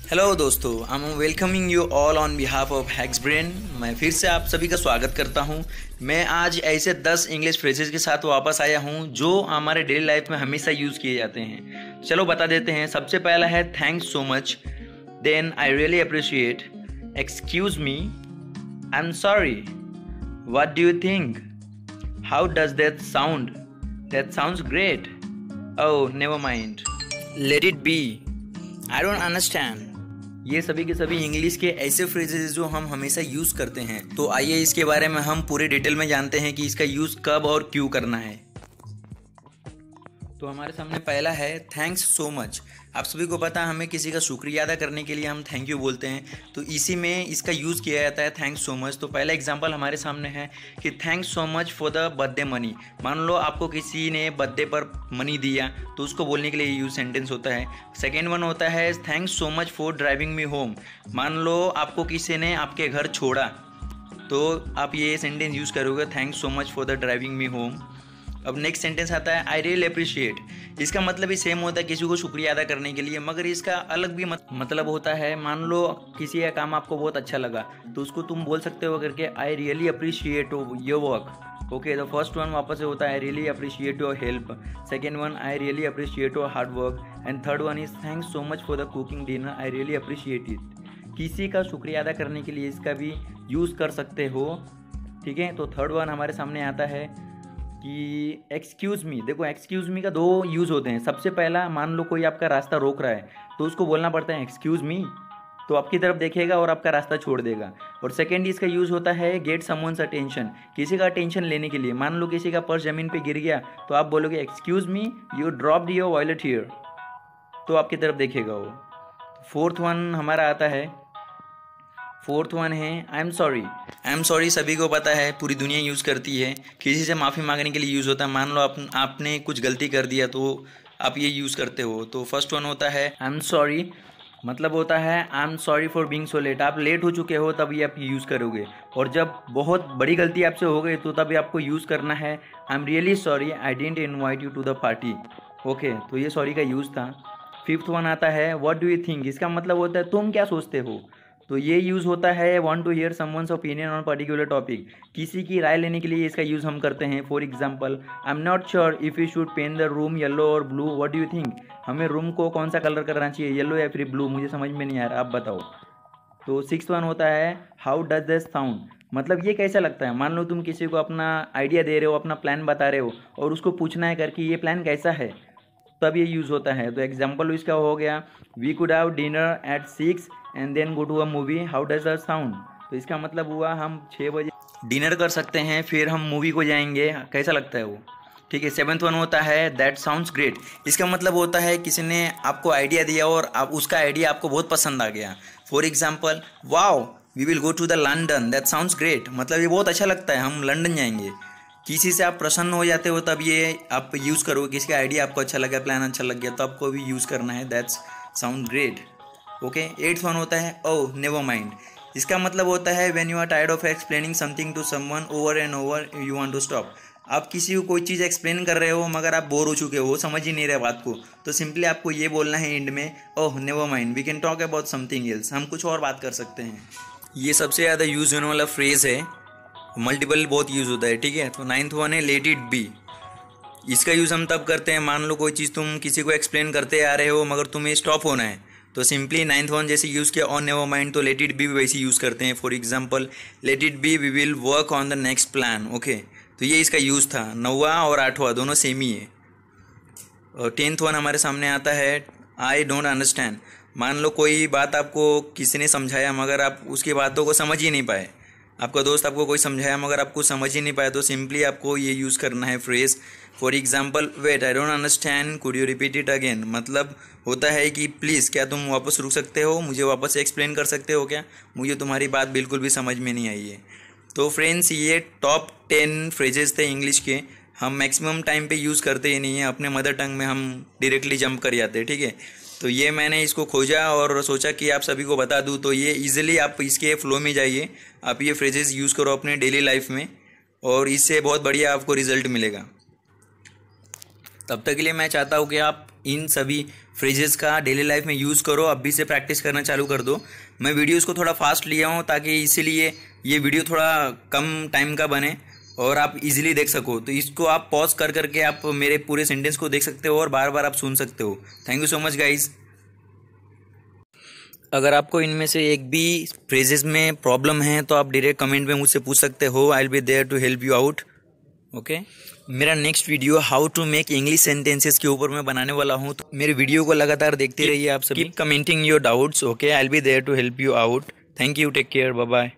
Hello दोस्तों, I am welcoming you all on behalf of hacks brain. मैं फिर से आप सभी का स्वागत करता हूं। मैं आज ऐसे 10 इंग्लिश फ्रेजेस के साथ वापस आया हूं जो हमारे डेली लाइफ में हमेशा यूज़ किए जाते हैं। चलो बता देते हैं। सबसे पहला है thanks so much, then I really appreciate, excuse me, I am sorry, what do you think, how does that sound, that sounds great, oh never mind, let it be, I don't understand. ये सभी के सभी English के ऐसे phrases जो हम हमेशा use करते हैं। तो आइए इसके बारे में हम पूरे डिटेल में जानते हैं कि इसका यूज कब और क्यों करना है। तो हमारे सामने पहला है थैंक्स सो मच। आप सभी को पता है हमें किसी का शुक्रिया अदा करने के लिए हम थैंक यू बोलते हैं, तो इसी में इसका यूज़ किया जाता है थैंक्स सो मच। तो पहला एग्जांपल हमारे सामने है कि thanks so much for the birthday money. मान लो आपको किसी ने बर्थडे पर मनी दिया तो उसको बोलने के लिए यूज सेंटेंस होता है। सेकेंड वन होता है thanks so much for driving me home. मान लो आपको किसी ने आपके घर छोड़ा तो आप ये सेंटेंस यूज़ करोगे thanks so much for the driving me home. अब नेक्स्ट सेंटेंस आता है आई रियली अप्रिशिएट। इसका मतलब भी सेम होता है किसी को शुक्रिया अदा करने के लिए, मगर इसका अलग भी मतलब होता है। मान लो किसी का काम आपको बहुत अच्छा लगा तो उसको तुम बोल सकते हो करके आई really appreciate your work. Okay, तो फर्स्ट वन वापस से होता है आई really appreciate your help, second one I really appreciate your hard work, and third one is thanks so much for the cooking dinner, I really appreciate it. किसी का शुक्रिया अदा करने के लिए इसका भी यूज़ कर सकते हो। ठीक है, तो थर्ड वन हमारे सामने आता है कि एक्सक्यूज़ मी। देखो एक्सक्यूज़ मी का दो यूज़ होते हैं। सबसे पहला, मान लो कोई आपका रास्ता रोक रहा है तो उसको बोलना पड़ता है एक्सक्यूज़ मी, तो आपकी तरफ देखेगा और आपका रास्ता छोड़ देगा। और सेकेंड इसका यूज़ होता है गेट समवन्स अटेंशन, किसी का अटेंशन लेने के लिए। मान लो किसी का पर्स ज़मीन पे गिर गया तो आप बोलोगे excuse me you dropped your wallet here, तो आपकी तरफ देखेगा वो। फोर्थ वन हमारा आता है, फोर्थ वन है I am sorry. I am sorry सभी को पता है, पूरी दुनिया यूज़ करती है, किसी से माफ़ी मांगने के लिए यूज़ होता है। मान लो आपने कुछ गलती कर दिया तो आप ये यूज़ करते हो। तो फर्स्ट वन होता है आई एम सॉरी, मतलब होता है I am sorry for being so let. आप लेट हो चुके हो तब ये आप यूज़ करोगे। और जब बहुत बड़ी गलती आपसे हो गई तो तभी आपको यूज़ करना है I am really sorry I didn't invite you to the party. Okay, तो ये सॉरी का यूज़ था। फिफ्थ वन आता है व्हाट डू यू थिंक। इसका मतलब होता है तुम क्या सोचते हो। तो ये यूज़ होता है want to hear someone's opinion on particular topic, किसी की राय लेने के लिए इसका यूज़ हम करते हैं। For example I am not sure if you should paint the room yellow और blue, what do you think. हमें रूम को कौन सा कलर करना चाहिए, येलो या फिर ब्लू, मुझे समझ में नहीं आ रहा, आप बताओ। तो सिक्स वन होता है हाउ डज दिस साउंड, मतलब ये कैसा लगता है। मान लो तुम किसी को अपना आइडिया दे रहे हो, अपना प्लान बता रहे हो और उसको पूछना है करके ये प्लान कैसा है, तब ये यूज़ होता है। तो एग्जाम्पल इसका हो गया we could have dinner at 6 and then go to a movie, how does that sound. तो इसका मतलब हुआ हम 6 बजे डिनर कर सकते हैं, फिर हम मूवी को जाएंगे, कैसा लगता है वो। ठीक है, सेवन्थ वन होता है दैट साउंड्स ग्रेट। इसका मतलब होता है किसी ने आपको आइडिया दिया और आप उसका आइडिया आपको बहुत पसंद आ गया। For example wow we will go to the London, that sounds great, मतलब ये बहुत अच्छा लगता है, हम लंदन जाएंगे। किसी से आप प्रसन्न हो जाते हो तब ये आप यूज़ करोगे, किसी का आइडिया आपको अच्छा लगा, प्लान अच्छा लग गया, तो आपको भी यूज़ करना है that's sound great. Okay, eighth one होता है ओह नेवर माइंड। इसका मतलब होता है when you are tired of explaining something to someone over and over you want to stop. आप किसी को कोई चीज़ एक्सप्लेन कर रहे हो मगर आप बोर हो चुके हो, समझ ही नहीं रहे बात को, तो सिंपली आपको ये बोलना है एंड में oh never mind we can talk about something else, हम कुछ और बात कर सकते हैं। ये सबसे ज़्यादा यूज़ होने वाला फ्रेज़ है, मल्टीपल बहुत यूज़ होता है। ठीक है, तो नाइन्थ वन है लेट इट बी। इसका यूज़ हम तब करते हैं, मान लो कोई चीज़ तुम किसी को एक्सप्लेन करते आ रहे हो मगर तुम्हें स्टॉप होना है, तो सिंपली नाइन्थ वन जैसे यूज़ किया ऑन नेवर माइंड, तो लेट इट बी वैसे यूज़ करते हैं। For example let it be we will work on the next plan. Okay, तो ये इसका यूज़ था। नौवा और आठवां दोनों सेम ही है। और टेंथ वन हमारे सामने आता है आई डोंट अंडरस्टैंड। मान लो कोई बात आपको किसी ने समझाया मगर आप उसकी बातों को समझ ही नहीं पाए, आपका दोस्त आपको कोई समझाया मगर आपको समझ ही नहीं पाया, तो सिंपली आपको ये यूज़ करना है phrase. For example wait I don't understand could you repeat it again, मतलब होता है कि प्लीज़ क्या तुम वापस रुक सकते हो, मुझे वापस से एक्सप्लेन कर सकते हो क्या, मुझे तुम्हारी बात बिल्कुल भी समझ में नहीं आई है। तो फ्रेंड्स ये टॉप 10 फ्रेजेस थे इंग्लिश के, हम मैक्सिमम टाइम पे यूज़ करते ही नहीं है, अपने मदर टंग में हम डायरेक्टली जंप कर जाते हैं। ठीक है, तो ये मैंने इसको खोजा और सोचा कि आप सभी को बता दूं, तो ये इजीली आप इसके फ्लो में जाइए, आप ये फ्रेजेस यूज़ करो अपने डेली लाइफ में और इससे बहुत बढ़िया आपको रिजल्ट मिलेगा। तब तक के लिए मैं चाहता हूँ कि आप इन सभी फ्रेजेस का डेली लाइफ में यूज़ करो, अभी से प्रैक्टिस करना चालू कर दो। मैं वीडियोज़ को थोड़ा फास्ट लिया हूँ ताकि इसीलिए ये वीडियो थोड़ा कम टाइम का बने और आप इजीली देख सको। तो इसको आप पॉज कर करके आप मेरे पूरे सेंटेंस को देख सकते हो और बार बार आप सुन सकते हो। Thank you so much guys. अगर आपको इनमें से एक भी फ्रेजेस में प्रॉब्लम है तो आप डायरेक्ट कमेंट में मुझसे पूछ सकते हो। I will be there to help you out. Okay, मेरा next video how to make English sentences के ऊपर मैं बनाने वाला हूँ, तो मेरे वीडियो को लगातार देखते रहिए आप सभी। Keep commenting your doubts. Okay, I will be there to help you out. Thank you, take care, bye bye.